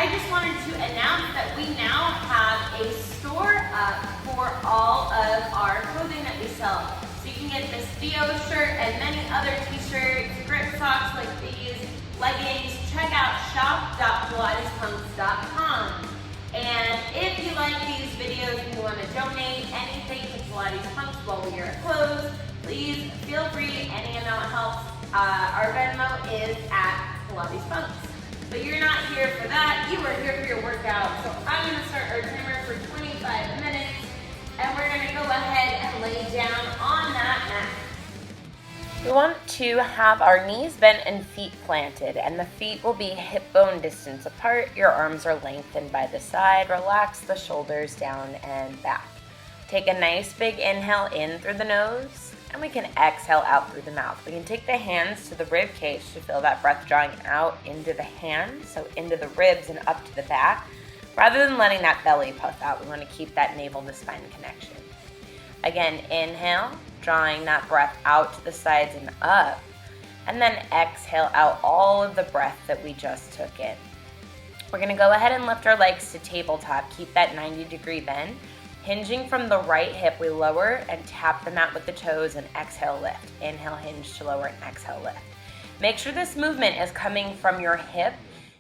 I just wanted to announce that we now have a store up for all of our clothing that we sell. So you can get this Theo shirt and many other t-shirts, grip socks like these, leggings. Check out shop.pilatespunx.com. And if you like these videos and you want to donate anything to Pilates Punx while we are closed, please feel free. Any amount helps. Our Venmo is at Pilates Punx. But you're not here for that. You are here for your workout. So I'm going to start our timer for 25 minutes. And we're going to go ahead and lay down on that mat. We want to have our knees bent and feet planted, and the feet will be hip bone distance apart. Your arms are lengthened by the side. Relax the shoulders down and back. Take a nice big inhale in through the nose, and we can exhale out through the mouth. We can take the hands to the rib cage to feel that breath drawing out into the hands, so into the ribs and up to the back. Rather than letting that belly puff out, we want to keep that navel to spine connection. Again, inhale, drawing that breath out to the sides and up, and then exhale out all of the breath that we just took in. We're going to go ahead and lift our legs to tabletop. Keep that 90-degree bend. Hinging from the right hip, we lower and tap the mat with the toes and exhale, lift. Inhale, hinge to lower and exhale, lift. Make sure this movement is coming from your hip.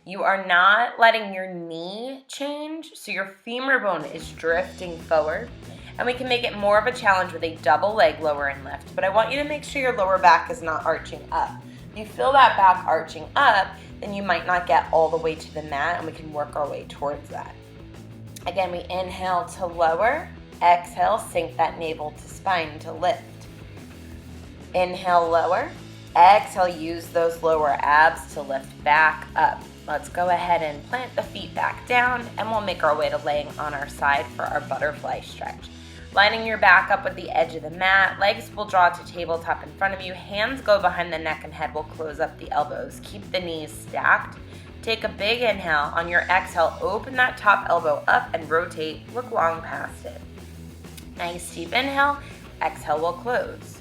You are not letting your knee change, so your femur bone is drifting forward. And we can make it more of a challenge with a double leg lower and lift. But I want you to make sure your lower back is not arching up. If you feel that back arching up, then you might not get all the way to the mat, and we can work our way towards that. Again, we inhale to lower, exhale, sink that navel to spine to lift. Inhale, lower, exhale, use those lower abs to lift back up. Let's go ahead and plant the feet back down, and we'll make our way to laying on our side for our butterfly stretch. Lining your back up with the edge of the mat, legs will draw to tabletop in front of you, hands go behind the neck and head, will close up the elbows. Keep the knees stacked. Take a big inhale. On your exhale, open that top elbow up and rotate, look long past it. Nice deep inhale, exhale will close.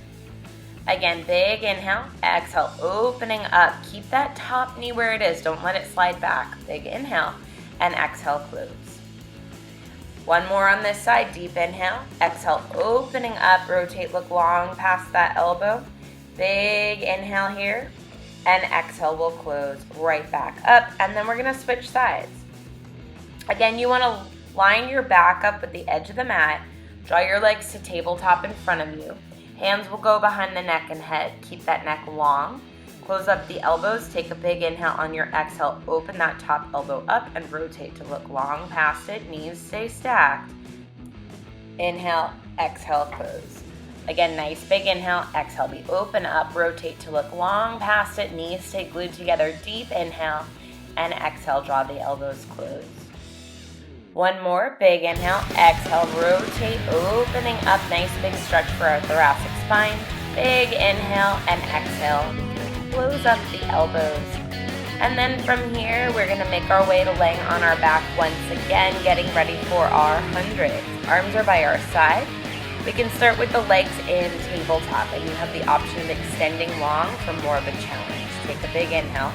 Again, big inhale, exhale, opening up. Keep that top knee where it is, don't let it slide back. Big inhale, and exhale, close. One more on this side, deep inhale, exhale, opening up, rotate, look long past that elbow. Big inhale here, and exhale will close right back up, and then we're gonna switch sides. Again, you wanna line your back up with the edge of the mat, draw your legs to tabletop in front of you. Hands will go behind the neck and head, keep that neck long. Close up the elbows, take a big inhale. On your exhale, open that top elbow up and rotate to look long past it. Knees stay stacked. Inhale, exhale, close. Again, nice big inhale, exhale, we open up, rotate to look long past it. Knees stay glued together, deep inhale, and exhale, draw the elbows close. One more, big inhale, exhale, rotate, opening up, nice big stretch for our thoracic spine. Big inhale and exhale. Close up the elbows. And then from here, we're gonna make our way to laying on our back once again, getting ready for our 100. Arms are by our side. We can start with the legs in tabletop, and you have the option of extending long for more of a challenge. Take a big inhale.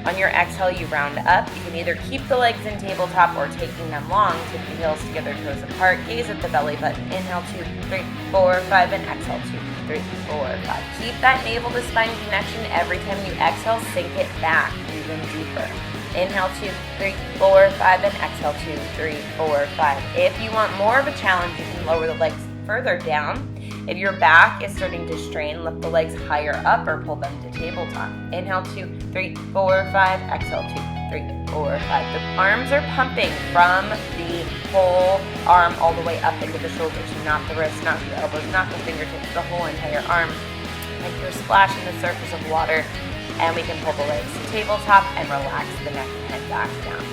On your exhale, you round up. You can either keep the legs in tabletop or taking them long. Take the heels together, toes apart. Gaze at the belly button. Inhale, 2, 3, 4, 5, and exhale, 2, 3, 4, 5. Keep that navel to spine connection. Every time you exhale, sink it back even deeper. Inhale, 2, 3, 4, 5, and exhale, 2, 3, 4, 5. If you want more of a challenge, you can lower the legs further down. If your back is starting to strain, lift the legs higher up or pull them to tabletop. Inhale, 2, 3, 4, 5. Exhale, 2, 3, 4, 5. The arms are pumping from the whole arm all the way up into the shoulders, not the wrists, not the elbows, not the fingertips, the whole entire arm. Like you're splashing the surface of water, and we can pull the legs to tabletop and relax the neck and head back down.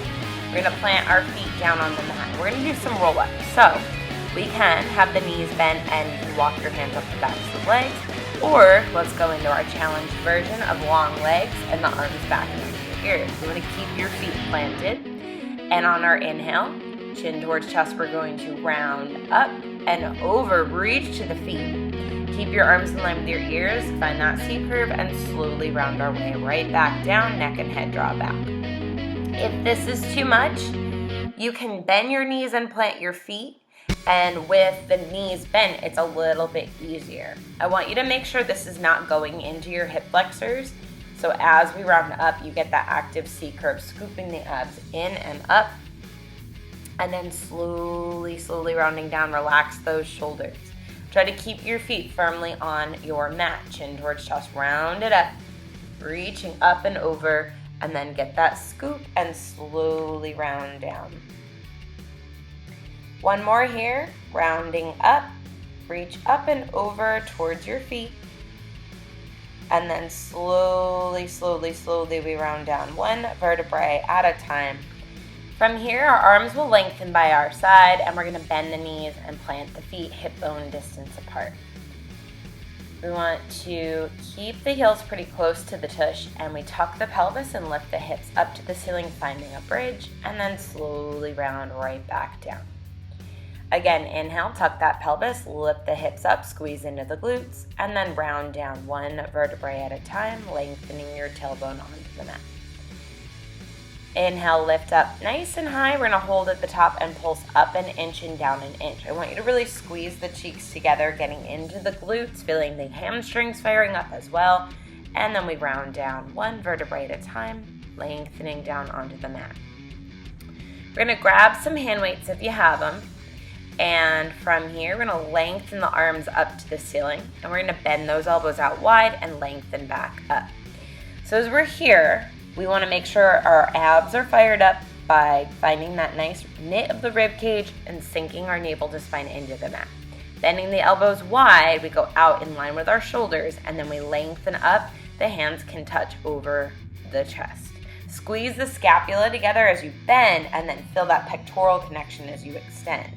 We're gonna plant our feet down on the mat. We're gonna do some roll-ups. So we can have the knees bent and you can walk your hands up the backs of the legs, or let's go into our challenge version of long legs and the arms back into your ears. We want to keep your feet planted, and on our inhale, chin towards chest, we're going to round up and over, reach to the feet. Keep your arms in line with your ears, find that C curve, and slowly round our way right back down, neck and head draw back. If this is too much, you can bend your knees and plant your feet. And with the knees bent, it's a little bit easier. I want you to make sure this is not going into your hip flexors. So as we round up, you get that active C curve, scooping the abs in and up. And then slowly, slowly rounding down, relax those shoulders. Try to keep your feet firmly on your mat, chin towards chest, round it up, reaching up and over, and then get that scoop and slowly round down. One more here, rounding up, reach up and over towards your feet, and then slowly, slowly, slowly we round down, one vertebrae at a time. From here, our arms will lengthen by our side, and we're going to bend the knees and plant the feet hip bone distance apart. We want to keep the heels pretty close to the tush, and we tuck the pelvis and lift the hips up to the ceiling, finding a bridge, and then slowly round right back down. Again, inhale, tuck that pelvis, lift the hips up, squeeze into the glutes, and then round down one vertebrae at a time, lengthening your tailbone onto the mat. Inhale, lift up nice and high. We're going to hold at the top and pulse up an inch and down an inch. I want you to really squeeze the cheeks together, getting into the glutes, feeling the hamstrings firing up as well. And then we round down one vertebrae at a time, lengthening down onto the mat. We're going to grab some hand weights if you have them. And from here, we're going to lengthen the arms up to the ceiling. And we're going to bend those elbows out wide and lengthen back up. So as we're here, we want to make sure our abs are fired up by finding that nice knit of the rib cage and sinking our navel to spine into the mat. Bending the elbows wide, we go out in line with our shoulders, and then we lengthen up. The hands can touch over the chest. Squeeze the scapula together as you bend, and then feel that pectoral connection as you extend.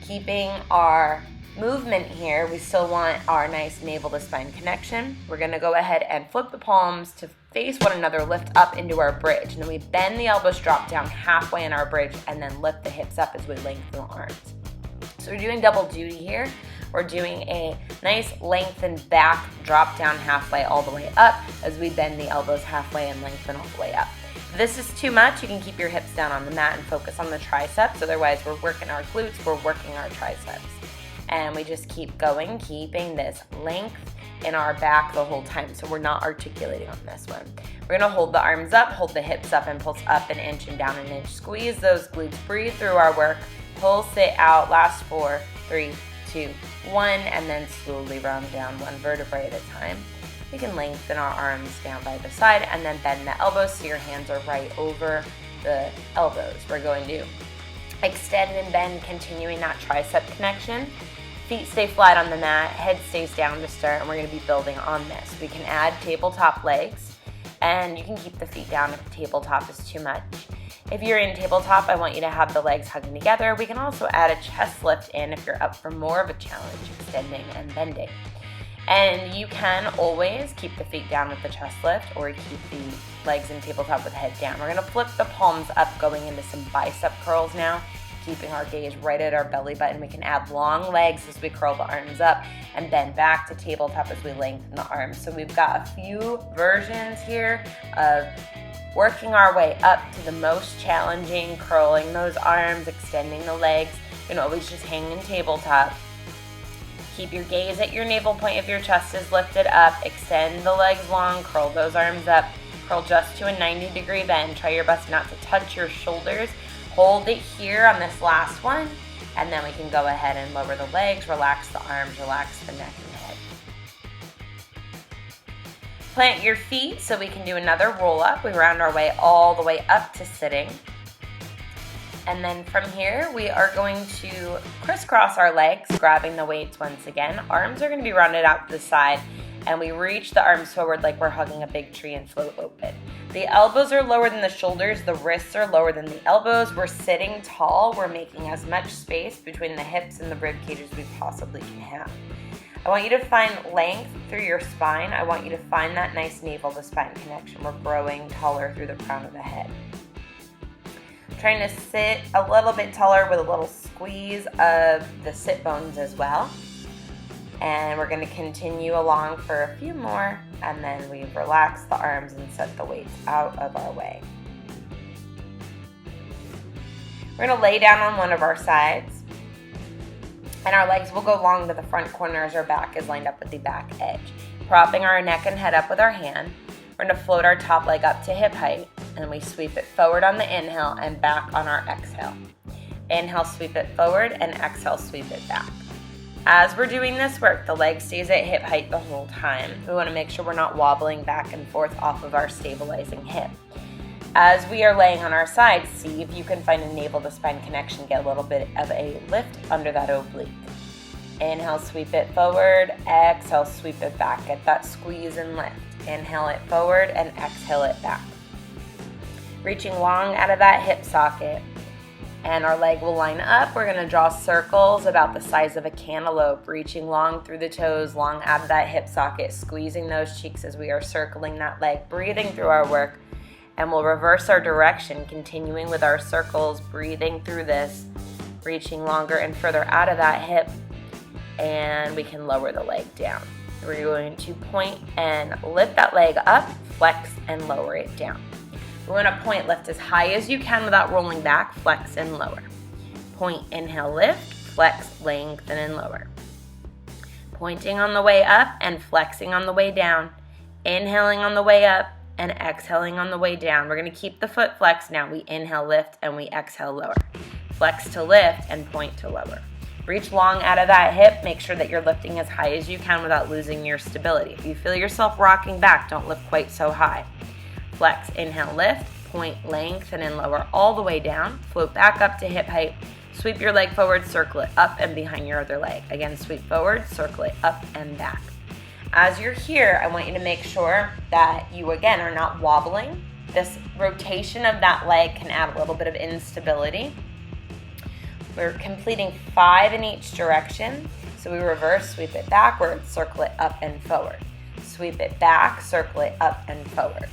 Keeping our movement here, we still want our nice navel to spine connection. We're going to go ahead and flip the palms to face one another, lift up into our bridge, and then we bend the elbows, drop down halfway in our bridge, and then lift the hips up as we lengthen the arms. So we're doing double duty here. We're doing a nice lengthened back, drop down halfway all the way up as we bend the elbows halfway and lengthen all the way up. If this is too much, you can keep your hips down on the mat and focus on the triceps. Otherwise, we're working our glutes, we're working our triceps. And we just keep going, keeping this length in our back the whole time, so we're not articulating on this one. We're gonna hold the arms up, hold the hips up, and pulse up an inch and down an inch. Squeeze those glutes, breathe through our work, pulse it out, last 4, 3, 2, 1, and then slowly round down one vertebrae at a time. We can lengthen our arms down by the side and then bend the elbows so your hands are right over the elbows. We're going to extend and bend, continuing that tricep connection. Feet stay flat on the mat, head stays down to start, and we're going to be building on this. We can add tabletop legs, and you can keep the feet down if the tabletop is too much. If you're in tabletop, I want you to have the legs hugging together. We can also add a chest lift in if you're up for more of a challenge, extending and bending. And you can always keep the feet down with the chest lift or keep the legs in tabletop with the head down. We're going to flip the palms up, going into some bicep curls now, keeping our gaze right at our belly button. We can add long legs as we curl the arms up and bend back to tabletop as we lengthen the arms. So we've got a few versions here of working our way up to the most challenging, curling those arms, extending the legs. You can always just hang in tabletop. Keep your gaze at your navel point if your chest is lifted up. Extend the legs long, curl those arms up. Curl just to a 90-degree bend. Try your best not to touch your shoulders. Hold it here on this last one, and then we can go ahead and lower the legs, relax the arms, relax the neck and head. Plant your feet so we can do another roll up. We round our way all the way up to sitting. And then from here, we are going to crisscross our legs, grabbing the weights once again. Arms are going to be rounded out to the side, and we reach the arms forward like we're hugging a big tree and float open. The elbows are lower than the shoulders, the wrists are lower than the elbows. We're sitting tall. We're making as much space between the hips and the rib cage as we possibly can have. I want you to find length through your spine. I want you to find that nice navel to spine connection. We're growing taller through the crown of the head. Trying to sit a little bit taller with a little squeeze of the sit bones as well. And we're going to continue along for a few more, and then we relax the arms and set the weights out of our way. We're gonna lay down on one of our sides, and our legs will go long to the front corner as our back is lined up with the back edge. Propping our neck and head up with our hand, we're gonna float our top leg up to hip height, and we sweep it forward on the inhale and back on our exhale. Inhale, sweep it forward, and exhale, sweep it back. As we're doing this work, the leg stays at hip height the whole time. We wanna make sure we're not wobbling back and forth off of our stabilizing hip. As we are laying on our side, see if you can find a navel to spine connection, get a little bit of a lift under that oblique. Inhale, sweep it forward, exhale, sweep it back. Get that squeeze and lift. Inhale it forward and exhale it back. Reaching long out of that hip socket, and our leg will line up. We're gonna draw circles about the size of a cantaloupe, reaching long through the toes, long out of that hip socket, squeezing those cheeks as we are circling that leg, breathing through our work. And we'll reverse our direction, continuing with our circles, breathing through this, reaching longer and further out of that hip, and we can lower the leg down. We're going to point and lift that leg up, flex, and lower it down. We want to point, lift as high as you can without rolling back, flex, and lower. Point, inhale, lift, flex, lengthen, and lower. Pointing on the way up and flexing on the way down, inhaling on the way up, and exhaling on the way down. We're going to keep the foot flexed now. We inhale, lift, and we exhale, lower. Flex to lift and point to lower. Reach long out of that hip. Make sure that you're lifting as high as you can without losing your stability. If you feel yourself rocking back, don't lift quite so high. Flex, inhale, lift, point, lengthen, and lower all the way down. Float back up to hip height. Sweep your leg forward, circle it up and behind your other leg. Again, sweep forward, circle it up and back. As you're here, I want you to make sure that you, again, are not wobbling. This rotation of that leg can add a little bit of instability. We're completing 5 in each direction. So we reverse, sweep it backwards, circle it up and forward. Sweep it back, circle it up and forward.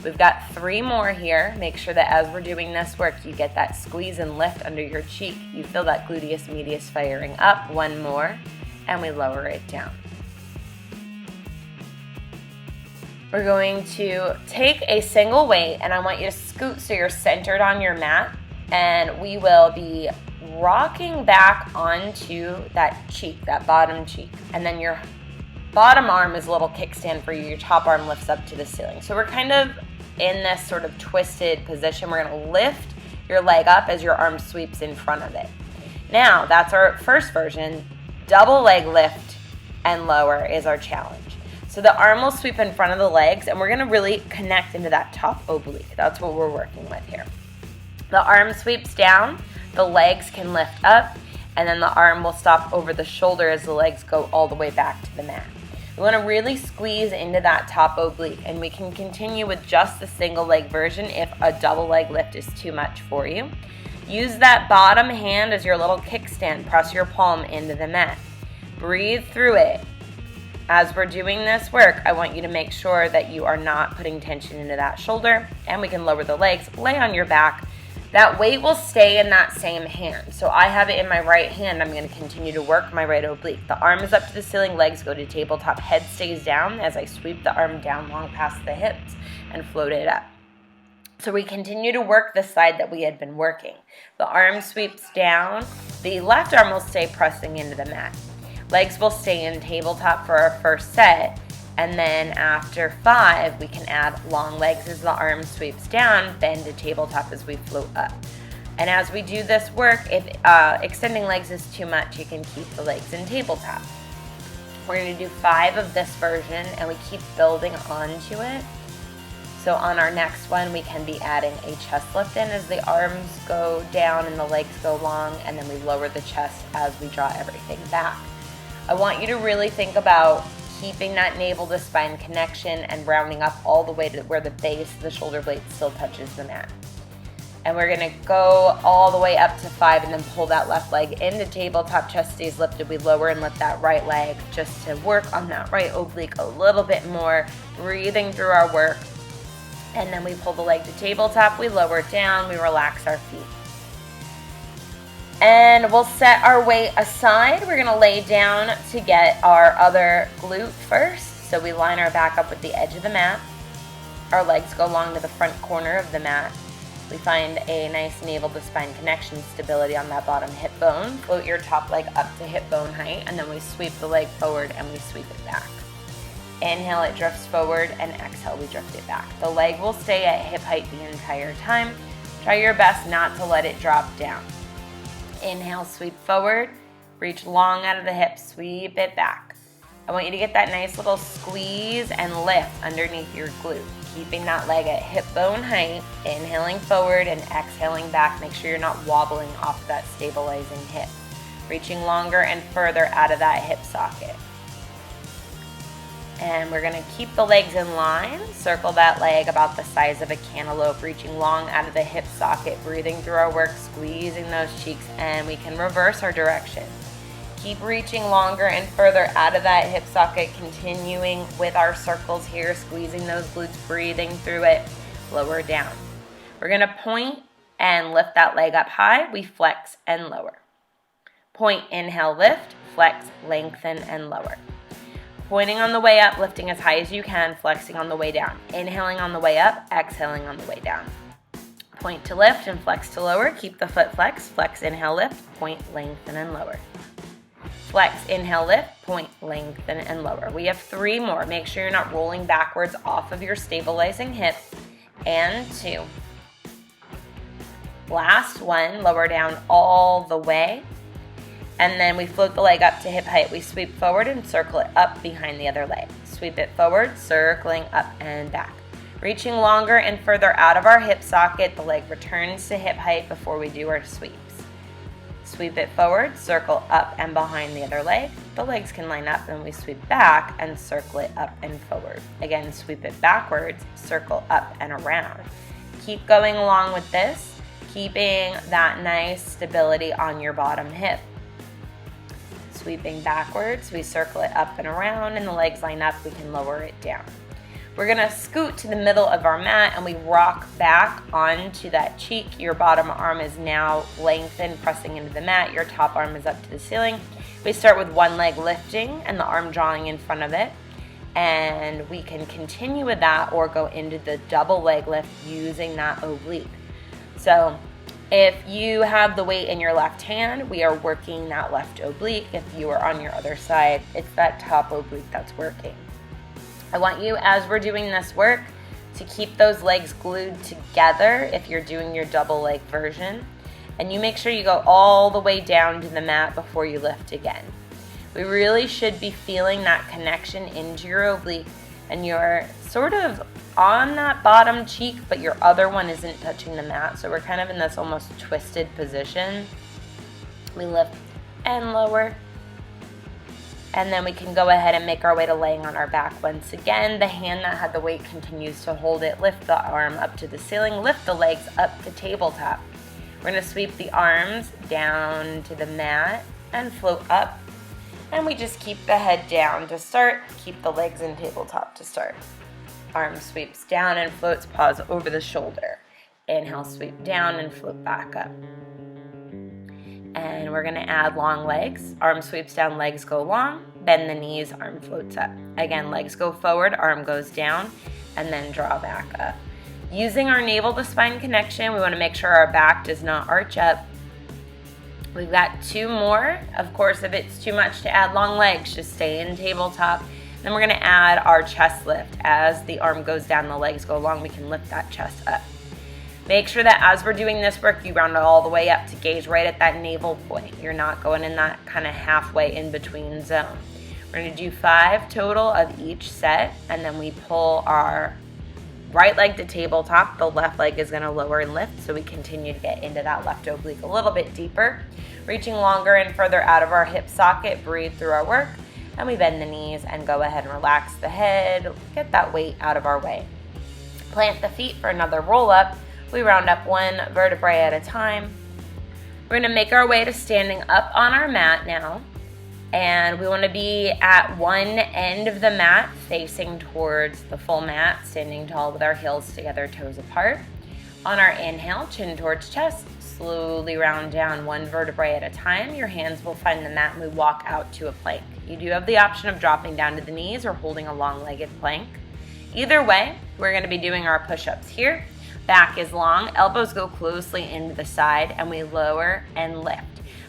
We've got 3 more here. Make sure that as we're doing this work, you get that squeeze and lift under your cheek. You feel that gluteus medius firing up. 1 more, and we lower it down. We're going to take a single weight, and I want you to scoot so you're centered on your mat, and we will be rocking back onto that cheek, that bottom cheek, and then your bottom arm is a little kickstand for you. Your top arm lifts up to the ceiling. So we're kind of in this sort of twisted position. We're going to lift your leg up as your arm sweeps in front of it. Now, that's our first version. Double leg lift and lower is our challenge. So the arm will sweep in front of the legs, and we're going to really connect into that top oblique. That's what we're working with here. The arm sweeps down, the legs can lift up, and then the arm will stop over the shoulder as the legs go all the way back to the mat. We want to really squeeze into that top oblique, and we can continue with just the single leg version if a double leg lift is too much for you. Use that bottom hand as your little kickstand. Press your palm into the mat. Breathe through it. As we're doing this work, I want you to make sure that you are not putting tension into that shoulder, and we can lower the legs, lay on your back. That weight will stay in that same hand. So I have it in my right hand. I'm going to continue to work my right oblique. The arm is up to the ceiling, legs go to tabletop, head stays down as I sweep the arm down long past the hips and float it up. So we continue to work the side that we had been working. The arm sweeps down. The left arm will stay pressing into the mat. Legs will stay in tabletop for our first set, and then after 5, we can add long legs as the arm sweeps down, bend to tabletop as we float up. And as we do this work, if extending legs is too much, you can keep the legs in tabletop. We're going to do 5 of this version, and we keep building onto it. So on our next one, we can be adding a chest lift in as the arms go down and the legs go long, and then we lower the chest as we draw everything back. I want you to really think about keeping that navel to spine connection and rounding up all the way to where the base of the shoulder blade still touches the mat. And we're going to go all the way up to 5 and then pull that left leg into tabletop, chest stays lifted. We lower and lift that right leg just to work on that right oblique a little bit more, breathing through our work. And then we pull the leg to tabletop, we lower it down, we relax our feet. And we'll set our weight aside. We're gonna lay down to get our other glute first. So we line our back up with the edge of the mat. Our legs go along to the front corner of the mat. We find a nice navel to spine connection, stability on that bottom hip bone. Float your top leg up to hip bone height, and then we sweep the leg forward and we sweep it back. Inhale, it drifts forward, and exhale, we drift it back. The leg will stay at hip height the entire time. Try your best not to let it drop down. Inhale, sweep forward, reach long out of the hips, sweep it back. I want you to get that nice little squeeze and lift underneath your glute, keeping that leg at hip bone height, inhaling forward and exhaling back. Make sure you're not wobbling off that stabilizing hip. Reaching longer and further out of that hip socket. And we're gonna keep the legs in line, circle that leg about the size of a cantaloupe, reaching long out of the hip socket, breathing through our work, squeezing those cheeks, and we can reverse our direction. Keep reaching longer and further out of that hip socket, continuing with our circles here, squeezing those glutes, breathing through it, lower down. We're gonna point and lift that leg up high, we flex and lower. Point, inhale, lift, flex, lengthen, and lower. Pointing on the way up, lifting as high as you can, flexing on the way down. Inhaling on the way up, exhaling on the way down. Point to lift and flex to lower. Keep the foot flex. Flex, inhale, lift, point, lengthen, and lower. Flex, inhale, lift, point, lengthen, and lower. We have 3 more. Make sure you're not rolling backwards off of your stabilizing hip. And 2. Last one, lower down all the way. And then we float the leg up to hip height. We sweep forward and circle it up behind the other leg. Sweep it forward, circling up and back. Reaching longer and further out of our hip socket, the leg returns to hip height before we do our sweeps. Sweep it forward, circle up and behind the other leg. The legs can line up and we sweep back and circle it up and forward. Again, sweep it backwards, circle up and around. Keep going along with this, keeping that nice stability on your bottom hip. Sweeping backwards, we circle it up and around, and the legs line up, we can lower it down. We're gonna scoot to the middle of our mat and we rock back onto that cheek. Your bottom arm is now lengthened, pressing into the mat. Your top arm is up to the ceiling. We start with one leg lifting and the arm drawing in front of it. And we can continue with that or go into the double leg lift using that oblique. So if you have the weight in your left hand, we are working that left oblique. If you are on your other side, it's that top oblique that's working. I want you, as we're doing this work, to keep those legs glued together if you're doing your double leg version. And you make sure you go all the way down to the mat before you lift again. We really should be feeling that connection into your oblique, and you're sort of on that bottom cheek, but your other one isn't touching the mat. So we're kind of in this almost twisted position. We lift and lower. And then we can go ahead and make our way to laying on our back once again. The hand that had the weight continues to hold it. Lift the arm up to the ceiling. Lift the legs up to tabletop. We're going to sweep the arms down to the mat and float up. And we just keep the head down to start. Keep the legs in tabletop to start. Arm sweeps down and floats, pause over the shoulder. Inhale, sweep down and float back up. And we're gonna add long legs. Arm sweeps down, legs go long. Bend the knees, arm floats up. Again, legs go forward, arm goes down, and then draw back up. Using our navel to spine connection, we wanna make sure our back does not arch up. We've got 2 more. Of course, if it's too much to add long legs, just stay in tabletop. Then we're gonna add our chest lift. As the arm goes down, the legs go long, we can lift that chest up. Make sure that as we're doing this work, you round it all the way up to gauge right at that navel point. You're not going in that kind of halfway in between zone. We're gonna do 5 total of each set, and then we pull our right leg to tabletop. The left leg is gonna lower and lift, so we continue to get into that left oblique a little bit deeper. Reaching longer and further out of our hip socket, breathe through our work, and we bend the knees and go ahead and relax the head, get that weight out of our way. Plant the feet for another roll up. We round up 1 vertebrae at a time. We're gonna make our way to standing up on our mat now. And we wanna be at one end of the mat, facing towards the full mat, standing tall with our heels together, toes apart. On our inhale, chin towards chest, slowly round down 1 vertebrae at a time. Your hands will find the mat and we walk out to a plank. You do have the option of dropping down to the knees or holding a long-legged plank. Either way, we're gonna be doing our push-ups here. Back is long, elbows go closely into the side, and we lower and lift.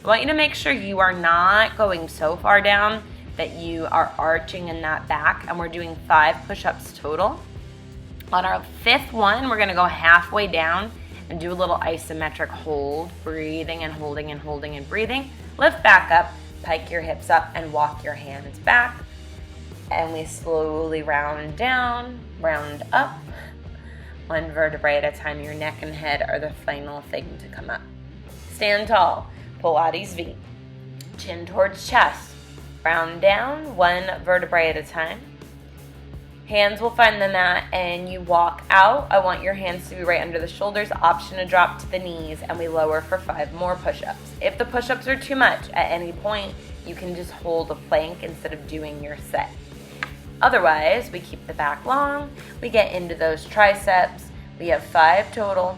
I want you to make sure you are not going so far down that you are arching in that back, and we're doing 5 push-ups total. On our 5th one, we're gonna go halfway down and do a little isometric hold, breathing and holding and holding and breathing. Lift back up, pike your hips up, and walk your hands back. And we slowly round down, round up. 1 vertebrae at a time. Your neck and head are the final thing to come up. Stand tall, Pilates V. Chin towards chest. Round down, 1 vertebrae at a time. Hands will find the mat and you walk out. I want your hands to be right under the shoulders, option to drop to the knees, and we lower for 5 more push-ups. If the push-ups are too much, at any point, you can just hold a plank instead of doing your set. Otherwise, we keep the back long, we get into those triceps. We have 5 total.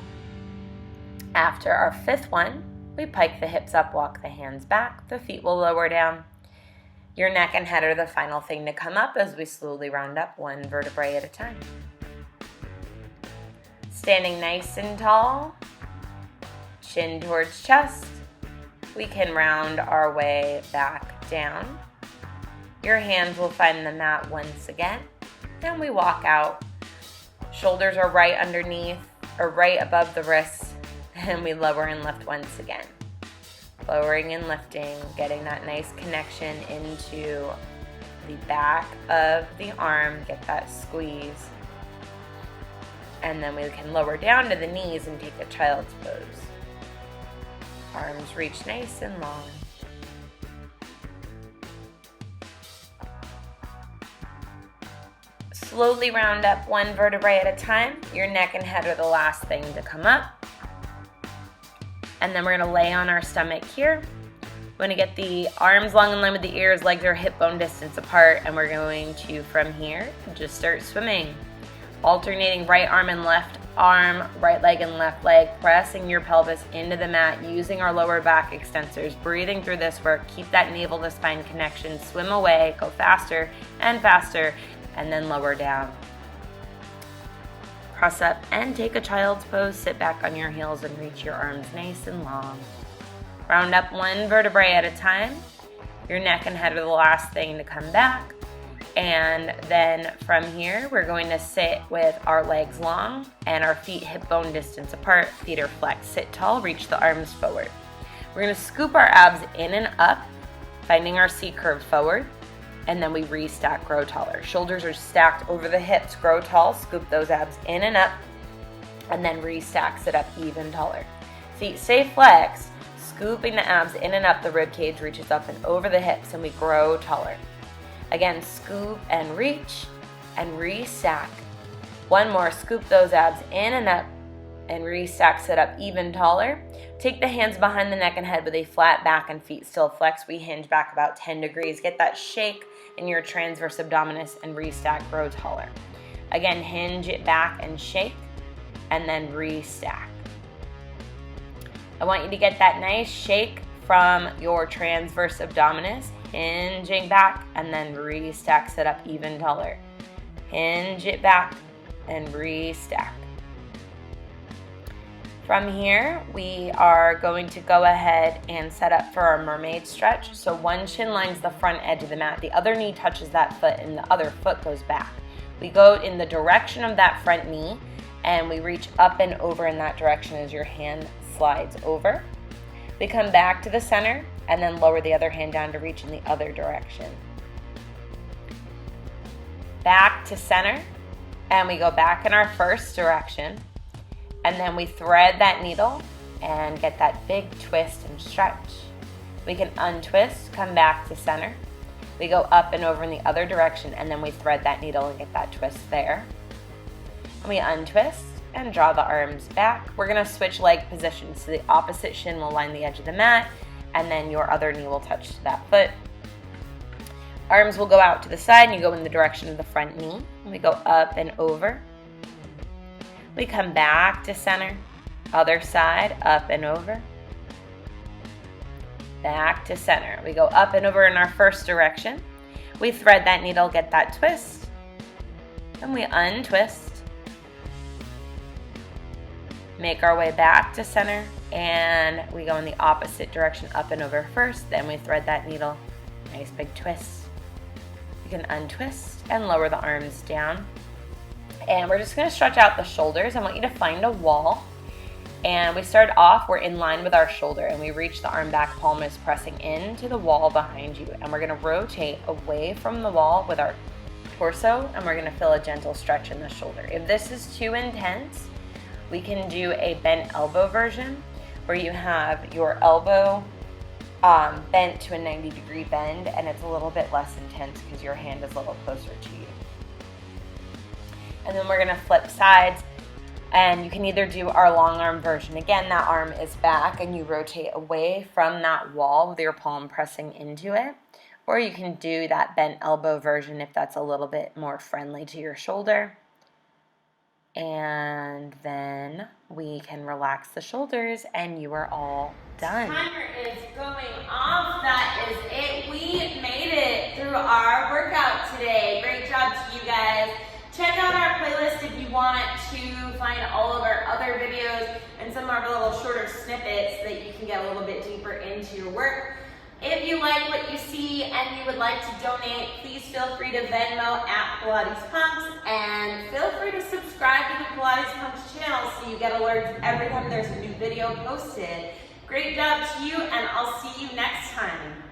After our 5th one, we pike the hips up, walk the hands back, the feet will lower down. Your neck and head are the final thing to come up as we slowly round up 1 vertebrae at a time. Standing nice and tall, chin towards chest. We can round our way back down. Your hands will find the mat once again, and we walk out. Shoulders are right underneath or right above the wrists, and we lower and lift once again. Lowering and lifting, getting that nice connection into the back of the arm, get that squeeze. And then we can lower down to the knees and take a child's pose. Arms reach nice and long. Slowly round up 1 vertebrae at a time. Your neck and head are the last thing to come up. And then we're gonna lay on our stomach here. We're gonna get the arms long in line with the ears, legs are hip bone distance apart, and we're going to, from here, just start swimming. Alternating right arm and left arm, right leg and left leg, pressing your pelvis into the mat, using our lower back extensors, breathing through this work, keep that navel to spine connection, swim away, go faster and faster, and then lower down. Press up and take a child's pose. Sit back on your heels and reach your arms nice and long. Round up 1 vertebrae at a time. Your neck and head are the last thing to come back. And then from here, we're going to sit with our legs long and our feet hip bone distance apart. Feet are flexed. Sit tall, reach the arms forward. We're gonna scoop our abs in and up, finding our C curve forward. And then we restack, grow taller. Shoulders are stacked over the hips, grow tall, scoop those abs in and up, and then restack, sit up even taller. Feet stay flexed, scooping the abs in and up, the rib cage reaches up and over the hips, and we grow taller. Again, scoop and reach, and restack. 1 more, scoop those abs in and up, and restack, sit up even taller. Take the hands behind the neck and head with a flat back and feet still flexed. We hinge back about 10 degrees. Get that shake in your transverse abdominis and restack, grow taller. Again, hinge it back and shake, and then restack. I want you to get that nice shake from your transverse abdominis, hinging back, and then restack, sit up even taller. Hinge it back and restack. From here, we are going to go ahead and set up for our mermaid stretch. So 1 shin lines the front edge of the mat, the other knee touches that foot, and the other foot goes back. We go in the direction of that front knee, and we reach up and over in that direction as your hand slides over. We come back to the center, and then lower the other hand down to reach in the other direction. Back to center, and we go back in our first direction. And then we thread that needle and get that big twist and stretch. We can untwist, come back to center. We go up and over in the other direction, and then we thread that needle and get that twist there. And we untwist and draw the arms back. We're gonna switch leg positions, so the opposite shin will line the edge of the mat, and then your other knee will touch to that foot. Arms will go out to the side, and you go in the direction of the front knee. And we go up and over. We come back to center, other side, up and over. Back to center. We go up and over in our first direction. We thread that needle, get that twist, and we untwist. Make our way back to center, and we go in the opposite direction, up and over first. Then we thread that needle. Nice big twist. You can untwist and lower the arms down. And we're just going to stretch out the shoulders. I want you to find a wall. And we start off, we're in line with our shoulder, and we reach the arm back, palm is pressing into the wall behind you. And we're going to rotate away from the wall with our torso, and we're going to feel a gentle stretch in the shoulder. If this is too intense, we can do a bent elbow version where you have your elbow bent to a 90-degree bend, and it's a little bit less intense because your hand is a little closer to you. And then we're going to flip sides. And you can either do our long arm version. Again, that arm is back and you rotate away from that wall with your palm pressing into it. Or you can do that bent elbow version if that's a little bit more friendly to your shoulder. And then we can relax the shoulders and you are all done. Timer is going off. That is it. We made it through our workout today. Great job to you guys. Check out our playlist if you want to find all of our other videos and some of our little shorter snippets so that you can get a little bit deeper into your work. If you like what you see and you would like to donate, please feel free to Venmo at Pilates Punx, and feel free to subscribe to the Pilates Punx channel so you get alerts every time there's a new video posted. Great job to you, and I'll see you next time.